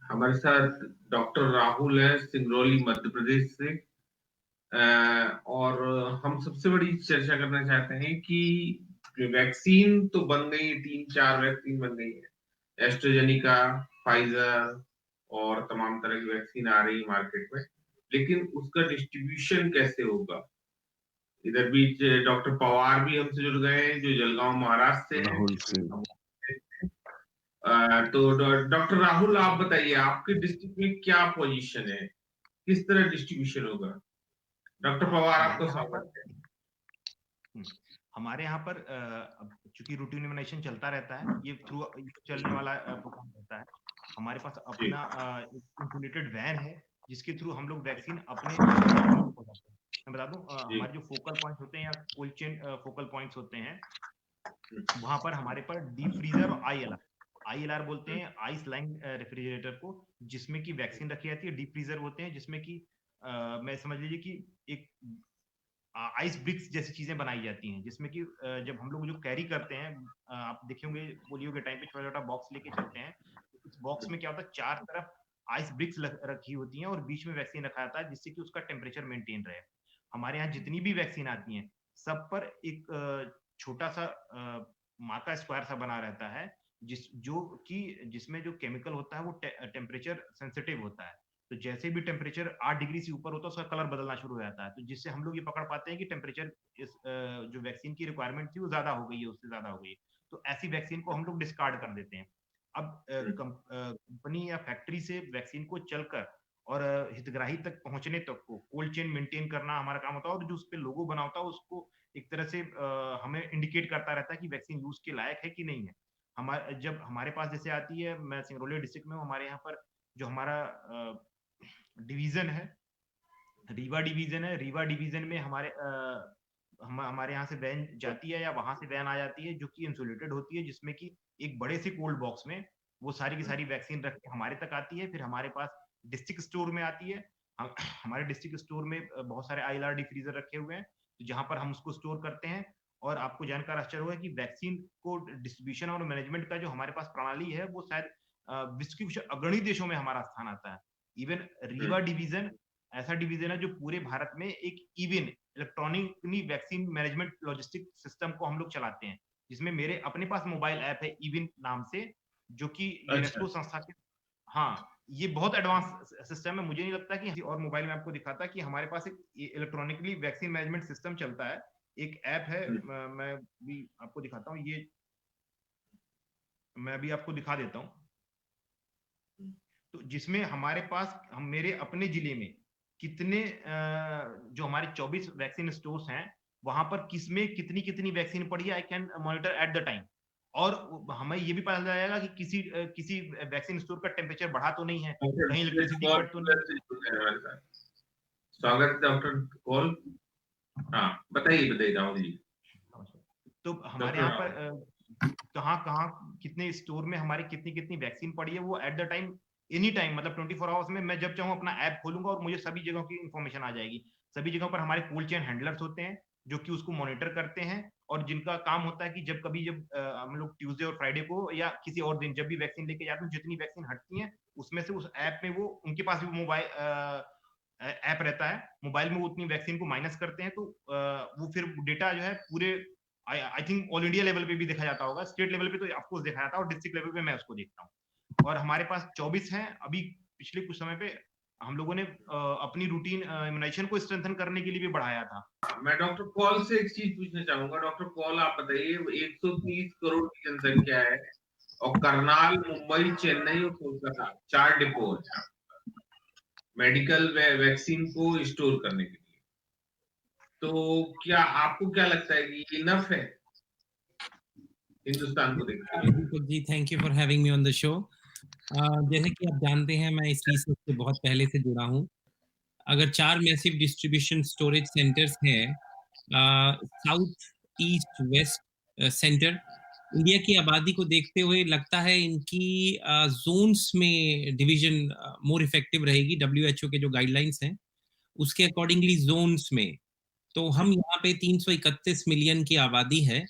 हमारे साथ डॉक्टर राहुल है, सिंगरौली मध्य प्रदेश से। और हम सबसे बड़ी चर्चा करना चाहते हैं कि वैक्सीन तो बन गई है, 3-4 वैक्सीन बन गई है, एस्ट्राजेनिका, फाइजर और तमाम तरह की वैक्सीन आ रही है मार्केट में। लेकिन उसका डिस्ट्रीब्यूशन कैसे होगा? इधर बीच डॉक्टर पवार भी हमसे जुड़ गए हैं, जो जलगांव महाराष्ट्र से राहुल से हैं। तो डॉक्टर राहुल, आप बताइए, आपके डिस्ट्रिक्ट में क्या पोजीशन है, किस तरह डिस्ट्रीब्यूशन होगा? डॉक्टर पवार, हमारे आपको यहाँ पर स्वागत है। हम्म, हमारे यहाँ पर चूंकि रूटीन इम्यूनाइजेशन चलता रहता है, ये थ्रू चलने वाला प्रोग्राम रहता है। हमारे पास जी अपना इंसुलेटेड वैन है, जिसके थ्रू हम लोग वैक्सीन अपने लोगों को पहुंचाते हैं। मैं बता दूं, जी। हमारे जो फोकल पॉइंट होते हैं या कोल्ड चेन फोकल पॉइंट्स होते हैं, वहां पर हमारे पर डीप फ्रीजर और आईएलआर बोलते हैं, आइस लाइन रेफ्रिजरेटर को, जिसमें कि वैक्सीन रखी जाती है। डीप फ्रीजर होते हैं जिसमें कि मैं समझ लीजिए कि एक आइस ब्रिक्स जैसी चीजें बनाई जाती हैं, जिसमें कि जब हम लोग जो कैरी करते हैं, आप देखे होंगे पोलियो के टाइम पे छोटा छोटा बॉक्स लेके चलते हैं, तो इस बॉक्स में क्या होता है, चार तरफ आइस ब्रिक्स रखी होती हैं और बीच में वैक्सीन रखा जाता है, जिससे कि उसका टेम्परेचर मेंटेन रहे। हमारे यहाँ जितनी भी वैक्सीन आती हैं, सब पर एक छोटा सा माका स्क्वायर सा बना रहता है, जिसमें जो केमिकल होता है वो टेम्परेचर सेंसिटिव होता है। तो जैसे भी टेम्परेचर 8 डिग्री से ऊपर होता है, उसका कलर बदलना शुरू हो जाता है। तो जिससे हम लोग ये पकड़ पाते हैं कि टेम्परेचर इस जो वैक्सीन की रिक्वायरमेंट थी वो ज्यादा हो गई है, उससे ज्यादा हो गई है। तो ऐसी वैक्सीन को हम लोग डिस्कार्ड कर देते हैं। अब कंपनी या फैक्ट्री से वैक्सीन को चलकर और हितग्राही तक पहुंचने तक को कोल्ड चेन मेंटेन करना हमारा काम होता है, और जो उस पर लोगो बना होता है उसको एक तरह से हमें इंडिकेट करता रहता है कि वैक्सीन यूज के लायक है कि नहीं है। जब हमारे पास जैसे आती है, मैं सिंगरौली डिस्ट्रिक्ट में हूँ, हमारे यहाँ पर जो हमारा डिवीजन है, रीवा डिवीजन में हमारे यहाँ से वैन जाती है या वहां से वैन आ जाती है, जो कि इंसुलेटेड होती है, जिसमें कि एक बड़े से कोल्ड बॉक्स में वो सारी की सारी वैक्सीन रख के हमारे तक आती है। फिर हमारे पास डिस्ट्रिक्ट स्टोर में आती है। हमारे डिस्ट्रिक्ट स्टोर में बहुत सारे आईएलआर डी फ्रीजर रखे हुए हैं, तो जहां पर हम उसको स्टोर करते हैं। और आपको जानकर आश्चर्य होगा कि वैक्सीन को डिस्ट्रीब्यूशन और मैनेजमेंट का जो हमारे पास प्रणाली है, वो शायद विश्व के कुछ अग्रणी देशों में हमारा स्थान आता है। इवन रीवा डिवीजन ऐसा डिवीजन है जो पूरे भारत में एक even electronically vaccine management logistic system को हम लोग चलाते हैं, जिसमें मेरे अपने पास मोबाइल ऐप है इवन नाम से, जो कि अच्छा। यूनेस्को संस्था के। हाँ, ये बहुत एडवांस सिस्टम है। मुझे नहीं लगता कि और मोबाइल में आपको दिखाता कि हमारे पास एक इलेक्ट्रॉनिकली वैक्सीन मैनेजमेंट सिस्टम चलता है। एक ऐप है, मैं भी आपको दिखाता हूँ, ये मैं भी आपको दिखा देता हूँ। तो जिसमें हमारे पास हम मेरे अपने जिले में कितने जो हमारे 24 वैक्सीन स्टोर्स हैं, वहां पर किसमें कितनी कितनी वैक्सीन पड़ी है, I can monitor at the time. और हमें ये भी पता चल जाएगा कि किसी वैक्सीन स्टोर का टेम्परेचर बढ़ा तो नहीं है, कहीं इलेक्ट्रिसिटी कट तो नहीं है। स्वागत डॉक्टर कॉल। हाँ, बताइए बताइए राहुल जी। तो हमारे डॉक्टर यहाँ राहुल। पर कहाँ कहाँ कितने स्टोर में हमारी कितनी कितनी वैक्सीन पड़ी है, वो at the time, any time, मतलब 24 आवर्स में मैं जब चाहूँ अपना ऐप खोलूंगा और मुझे सभी जगहों की इंफॉर्मेशन आ जाएगी। सभी जगहों पर हमारे कोल्ड चेन हैंडलर्स होते हैं, जो कि उसको मॉनिटर करते हैं, और जिनका काम होता है कि जब हम लोग ट्यूसडे और फ्राइडे को या किसी और दिन जब भी वैक्सीन लेके जाते हैं, जितनी वैक्सीन हटती है उसमें से उस ऐप में वो उनके पास भी मोबाइल ऐप रहता है, मोबाइल में वो उतनी वैक्सीन को माइनस करते हैं। तो वो फिर डेटा जो है पूरे, I think all India level पे भी देखा जाता होगा, स्टेट लेवल पे तो ऑफकोर्स देखा जाता है, और डिस्ट्रिक्ट लेवल पे मैं उसको देखता हूँ। और हमारे पास 24 हैं अभी। पिछले कुछ समय पे हम लोगों ने अपनी रूटीन इम्यूनाइजेशन को स्ट्रेंथन करने के लिए भी बढ़ाया था। मैं डॉक्टर कॉल से एक चीज पूछना चाहूंगा। डॉक्टर कॉल, आप बताइए, 130 करोड़ की जनसंख्या है और करनाल, मुंबई, चेन्नई और कोलकाता 4 डिपो है मेडिकल वैक्सीन को स्टोर करने के लिए। तो क्या आपको क्या लगता है कि इनफ है हिंदुस्तान को देखते हुए? Deepak ji, thank you for having me on the show. जैसे कि आप जानते हैं, मैं इस रिसर्च से बहुत पहले से जुड़ा हूँ। अगर 4 मैसिव डिस्ट्रीब्यूशन स्टोरेज सेंटर्स हैं, south, east, west centre, India की आबादी को देखते हुए लगता है इनकी जोन्स में डिवीजन मोर इफेक्टिव रहेगी। WHO के जो गाइडलाइंस हैं उसके अकॉर्डिंगली जोन्स में। तो हम यहाँ पे 331 मिलियन की आबादी है,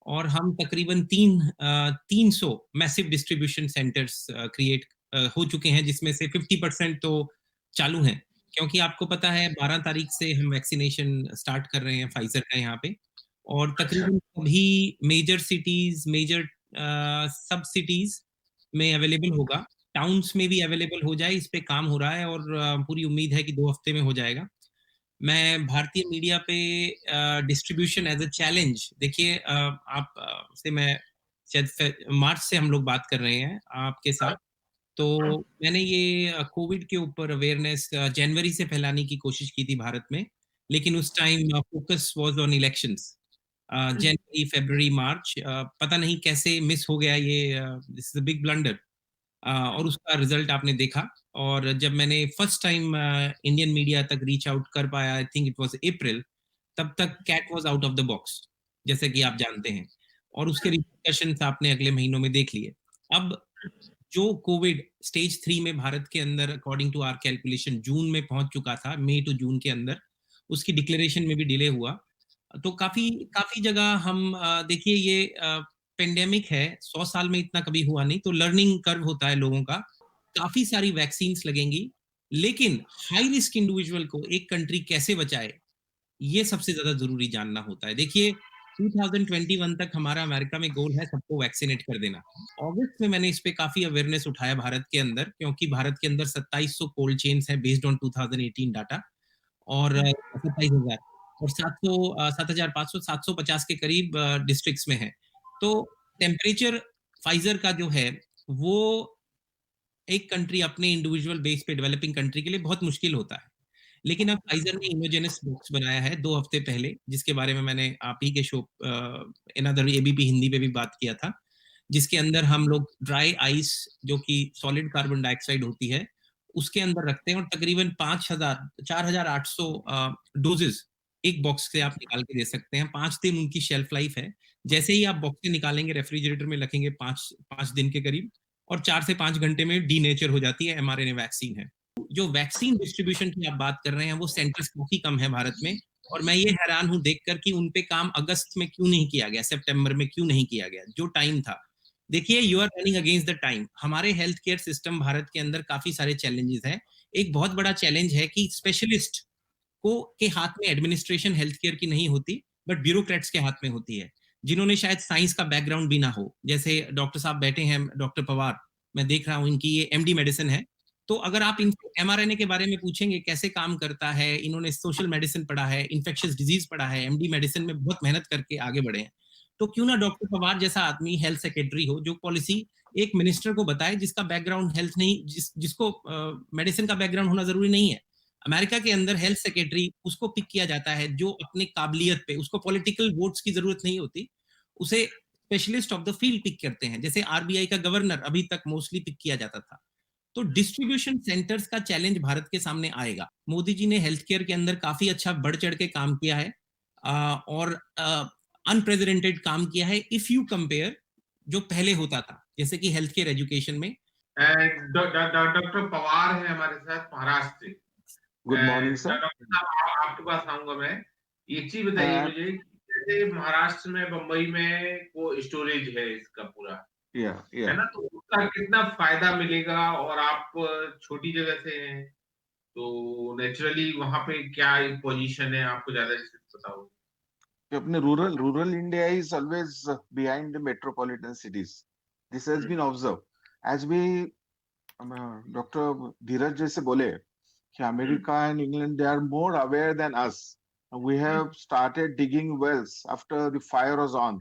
और हम तकरीबन 300 मैसिव डिस्ट्रीब्यूशन सेंटर्स क्रिएट हो चुके हैं, जिसमें से 50% तो चालू हैं, क्योंकि आपको पता है 12 तारीख से हम वैक्सीनेशन स्टार्ट कर रहे हैं फाइजर का यहाँ पे, और अच्छा। तकरीबन सभी मेजर सिटीज, मेजर सब सिटीज में अवेलेबल होगा, टाउन्स में भी अवेलेबल हो जाए, इस पे काम हो रहा है, और पूरी उम्मीद है कि 2 हफ्ते में हो जाएगा। मैं भारतीय मीडिया पे डिस्ट्रीब्यूशन एज अ चैलेंज, देखिए आप से मैं शायद मार्च से हम लोग बात कर रहे हैं आपके साथ, तो मैंने ये कोविड के ऊपर अवेयरनेस जनवरी से फैलाने की कोशिश की थी भारत में, लेकिन उस time focus was on elections. जनवरी, फरवरी, मार्च, पता नहीं कैसे मिस हो गया ये, this is a big blunder. और उसका रिजल्ट आपने देखा, और जब मैंने फर्स्ट टाइम इंडियन मीडिया तक रीच आउट कर पाया, I think it was April, तब तक cat was out of the box, जैसे कि आप जानते हैं, और उसके रिपरकशंस आपने अगले महीनों में देख लिए। अब जो कोविड स्टेज 3 में भारत के अंदर अकॉर्डिंग टू आवर कैलकुलेशन जून में पहुंच चुका था, मई टू जून के अंदर, उसकी डिक्लेरेशन में भी डिले हुआ, तो काफी काफी जगह हम देखिए ये पेंडेमिक है, 100 साल में इतना कभी हुआ नहीं, तो लर्निंग कर्व होता है लोगों का, काफी सारी वैक्सीन्स लगेंगी, लेकिन हाई रिस्क इंडिविजुअल को एक कंट्री कैसे बचाए, ये सबसे ज्यादा जरूरी जानना होता है। देखिए 2021 तक हमारा अमेरिका में गोल है सबको वैक्सीनेट कर देना। अगस्त में मैंने इस पे काफी अवेयरनेस उठाया भारत के अंदर, क्योंकि भारत के अंदर 2700 कोल्ड चेन्स हैं बेस्ड ऑन 2018 डाटा, और 27,000 और 7,500 750 के करीब डिस्ट्रिक्ट्स में है। तो टेम्परेचर फाइजर का जो है वो एक कंट्री अपने इंडिविजुअल बेस पे डेवलपिंग कंट्री के लिए बहुत मुश्किल होता है, लेकिन अब फाइजर ने इनोजेनस बॉक्स बनाया है 2 हफ्ते पहले, जिसके बारे में मैंने आप ही के शो अनदर एबीपी हिंदी पे भी बात किया था, जिसके अंदर हम लोग ड्राई आइस, जो कि सॉलिड कार्बन डाइऑक्साइड होती है, उसके अंदर रखते हैं, और तकरीबन 5,000 4,800 डोजेस एक बॉक्स से आप निकाल के दे सकते हैं। 5 दिन उनकी शेल्फ लाइफ है। जैसे ही आप बॉक्स से निकालेंगे, रेफ्रिजरेटर में रखेंगे 5 दिन के करीब, और 4 से 5 घंटे में डीनेचर हो जाती है, एमआरएनए वैक्सीन है। जो वैक्सीन डिस्ट्रीब्यूशन की आप बात कर रहे हैं, वो सेंटर्स काफी कम है भारत में, और मैं ये हैरान हूं देखकर कि उन पे काम अगस्त में क्यों नहीं किया गया, सितंबर में क्यों नहीं किया गया, जो टाइम था। देखिए you are running against the time. हमारे हेल्थ केयर सिस्टम भारत के अंदर काफी सारे चैलेंजेस हैं। एक बहुत बड़ा चैलेंज है कि स्पेशलिस्ट को के हाथ में एडमिनिस्ट्रेशन हेल्थ केयर की नहीं होती, बट ब्यूरोक्रेट्स के हाथ में होती है, जिन्होंने शायद साइंस का बैकग्राउंड भी ना हो। जैसे डॉक्टर साहब बैठे हैं, डॉक्टर पवार, मैं देख रहा हूँ इनकी ये एमडी मेडिसिन है, तो अगर आप इनसे एमआरएनए के बारे में पूछेंगे कैसे काम करता है, इन्होंने सोशल मेडिसिन पढ़ा है, इन्फेक्शियस डिजीज पढ़ा है, एमडी मेडिसिन में बहुत मेहनत करके आगे बढ़े हैं, तो क्यों ना डॉक्टर पवार जैसा आदमी हेल्थ सेक्रेटरी हो, जो पॉलिसी एक मिनिस्टर को बताए, जिसका बैकग्राउंड हेल्थ नहीं, जिसको मेडिसिन का बैकग्राउंड होना जरूरी नहीं है। अमेरिका के अंदर हेल्थ सेक्रेटरी उसको पिक किया जाता है जो अपने काबिलियत पे, उसको पॉलिटिकल वोट्स की जरूरत नहीं होती, उसे specialist of the field pick करते हैं, जैसे आरबीआई का गवर्नर अभी तक मोस्टली पिक किया जाता था। तो डिस्ट्रीब्यूशन सेंटर्स का चैलेंज भारत के सामने आएगा। मोदी जी ने हेल्थ केयर के अंदर काफी अच्छा बढ़ चढ़ के काम किया है, और अनप्रेसिडेंटेड काम किया है इफ यू कंपेयर जो पहले होता था, जैसे कि हेल्थ केयर एजुकेशन में। डॉक्टर पवार है हमारे साथ महाराष्ट्र से। Good morning sir. डॉक्टर साहब आपके पास आऊंगा मैं। एक चीज बताइए मुझे, जैसे महाराष्ट्र में, बम्बई में वो स्टोरेज है इसका पूरा, है ना, तो उसका कितना फायदा मिलेगा, और आप छोटी जगह से हैं, तो नेचुरली वहां पे क्या पोजीशन है, आपको ज्यादा पता होगा। अपने rural India is always behind the metropolitan cities. This has been observe as we doctor Dheeraj जैसे बोले कि America and England they are more aware than us. We have started digging wells after the fire was on.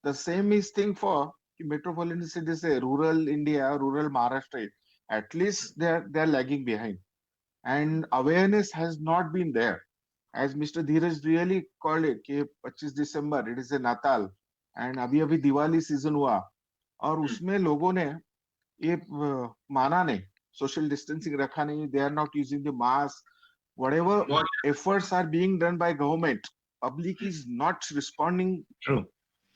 The same is thing for metropolitan cities, rural India, rural Maharashtra. At least they're lagging behind, and awareness has not been there. As Mr. Dheeraj really called it, कि 25 December it is a Natal, and अभी Diwali season हुआ, और उसमें लोगों ने ये माना नहीं, सोशल डिस्टेंसिंग रखा नहीं, they are not using the mask. Whatever efforts are being done by government, public is not responding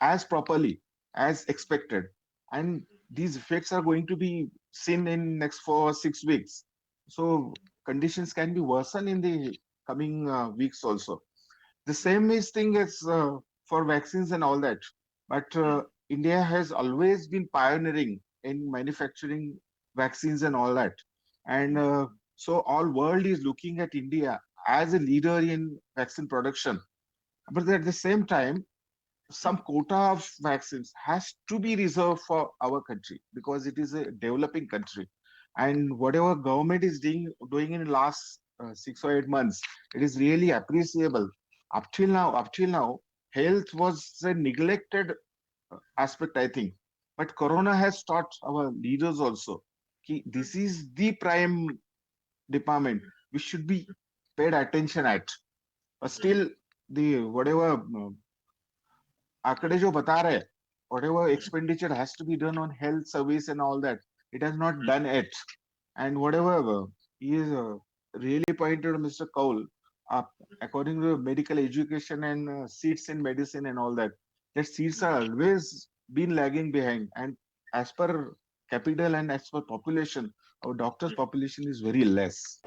as properly as expected, and these effects are going to be seen in next 4 or 6 weeks. So conditions can be worsened in the coming weeks also. The same is thing as for vaccines and all that, but India has always been pioneering in manufacturing vaccines and all that. And so all world is looking at India as a leader in vaccine production. But at the same time, some quota of vaccines has to be reserved for our country because it is a developing country. And whatever government is doing in the last 6 or 8 months, it is really appreciable. Up till now, health was a neglected aspect, I think. But Corona has taught our leaders also. This is the prime department we should be paid attention at. But still, the whatever आंकड़े जो बता रहे whatever expenditure has to be done on health service and all that, it has not done it. And whatever he is really pointed to Mr. Kaul, according to medical education and seats in medicine and all that, that seats are always been lagging behind. And as per capital and as per population, our doctors population is very less.